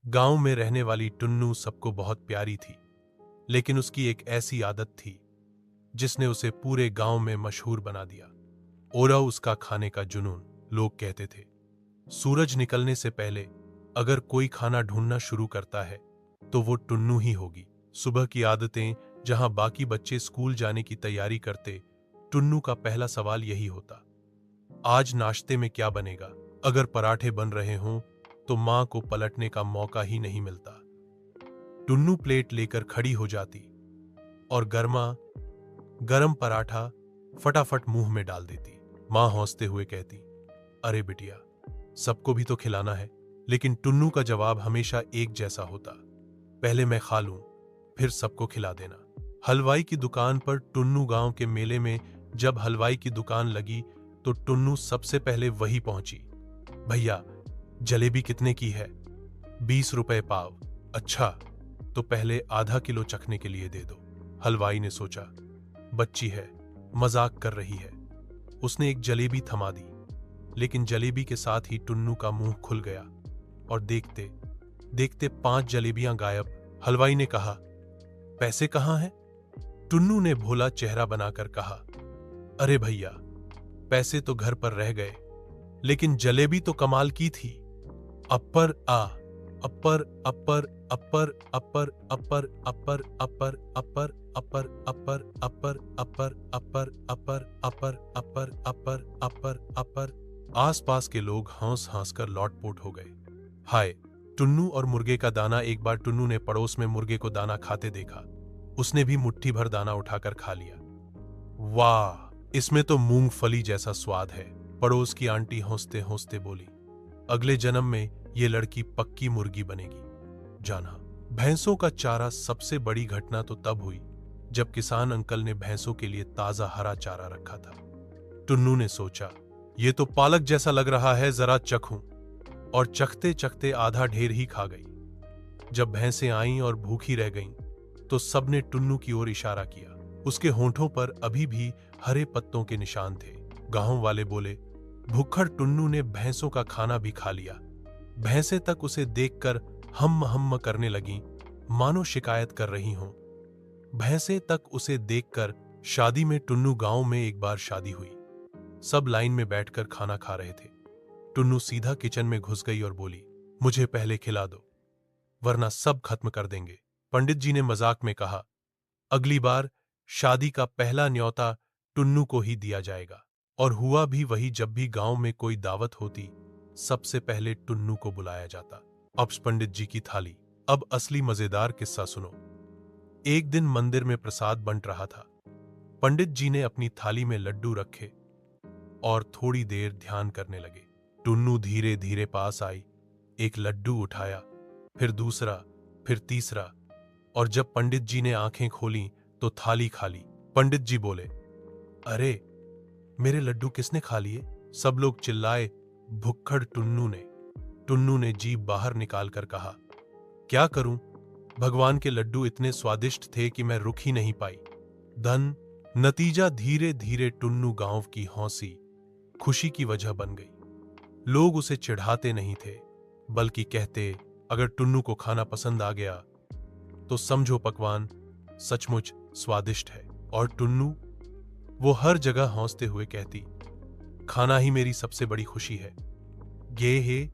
गांव में रहने वाली टुन्नू सबको बहुत प्यारी थी, लेकिन उसकी एक ऐसी आदत थी जिसने उसे पूरे गांव में मशहूर बना दिया। ओरव उसका खाने का जुनून। लोग कहते थे, सूरज निकलने से पहले अगर कोई खाना ढूंढना शुरू करता है तो वो टुन्नू ही होगी। सुबह की आदतें जहां बाकी बच्चे स्कूल जाने की तैयारी करते, टुन्नू का पहला सवाल यही होता, आज नाश्ते में क्या बनेगा। अगर पराठे बन रहे हों तो मां को पलटने का मौका ही नहीं मिलता। टुन्नू प्लेट लेकर खड़ी हो जाती और गर्मा गरम पराठा फटाफट मुंह में डाल देती। मां हंसते हुए कहती, अरे बिटिया, सबको भी तो खिलाना है। लेकिन टुन्नू का जवाब हमेशा एक जैसा होता, पहले मैं खा लूं, फिर सबको खिला देना। हलवाई की दुकान पर टुन्नू गांव के मेले में जब हलवाई की दुकान लगी तो टुन्नू सबसे पहले वही पहुंची। भैया, जलेबी कितने की है? 20 रुपए पाव। अच्छा, तो पहले आधा किलो चखने के लिए दे दो। हलवाई ने सोचा, बच्ची है, मजाक कर रही है। उसने एक जलेबी थमा दी, लेकिन जलेबी के साथ ही टुन्नू का मुंह खुल गया और देखते देखते 5 जलेबियां गायब। हलवाई ने कहा, पैसे कहां हैं? टुन्नू ने भोला चेहरा बनाकर कहा, अरे भैया, पैसे तो घर पर रह गए, लेकिन जलेबी तो कमाल की थी। अपर आ अपर अपर अपर अपर अपर अपर अपर अपर अपर अपर अपर अपर अपर अपर अपर अपर अपर अपर अपर। आसपास के लोग हंस हंस कर लौटपोट हो गए। हाय, टुन्नू और मुर्गे का दाना। एक बार टुन्नू ने पड़ोस में मुर्गे को दाना खाते देखा। उसने भी मुट्ठी भर दाना उठाकर खा लिया। वाह, इसमें तो मूंगफली जैसा स्वाद है। पड़ोस की आंटी हंसते हंसते बोली, अगले जन्म में ये लड़की पक्की मुर्गी बनेगी। जाना, भैंसों का चारा। सबसे बड़ी घटना तो तब हुई जब किसान अंकल ने भैंसों के लिए ताजा हरा चारा रखा था। टुन्नू ने सोचा, ये तो पालक जैसा लग रहा है, जरा चखूं। और चखते चखते आधा ढेर ही खा गई। जब भैंसें आईं और भूखी रह गईं, तो सबने टुन्नू की ओर इशारा किया। उसके होंठों पर अभी भी हरे पत्तों के निशान थे। गांव वाले बोले, भुक्खड़ टुन्नू ने भैंसों का खाना भी खा लिया। भैंसें तक उसे देखकर हम्म हम्म करने लगीं, मानो शिकायत कर रही हों। भैंसें तक उसे देखकर शादी में टुन्नू गांव में एक बार शादी हुई। सब लाइन में बैठकर खाना खा रहे थे। टुन्नू सीधा किचन में घुस गई और बोली, मुझे पहले खिला दो, वरना सब खत्म कर देंगे। पंडित जी ने मजाक में कहा, अगली बार शादी का पहला न्योता टुन्नू को ही दिया जाएगा। और हुआ भी वही। जब भी गांव में कोई दावत होती, सबसे पहले टुन्नू को बुलाया जाता। अब पंडित जी की थाली। अब असली मजेदार किस्सा सुनो। एक दिन मंदिर में प्रसाद बंट रहा था। पंडित जी ने अपनी थाली में लड्डू रखे और थोड़ी देर ध्यान करने लगे। टुन्नू धीरे धीरे पास आई, एक लड्डू उठाया, फिर दूसरा, फिर तीसरा, और जब पंडित जी ने आंखें खोलीं तो थाली खाली। पंडित जी बोले, अरे, मेरे लड्डू किसने खा लिए? सब लोग चिल्लाए, भुक्खड़ टुन्नू ने। टुन्नू ने जीभ बाहर निकालकर कहा, क्या करूं, भगवान के लड्डू इतने स्वादिष्ट थे कि मैं रुक ही नहीं पाई। धन नतीजा धीरे धीरे टुन्नू गांव की हौसी खुशी की वजह बन गई। लोग उसे चिढ़ाते नहीं थे, बल्कि कहते, अगर टुन्नू को खाना पसंद आ गया तो समझो पकवान सचमुच स्वादिष्ट है। और टुन्नू, वो हर जगह हंसते हुए कहती, खाना ही मेरी सबसे बड़ी खुशी है। ये है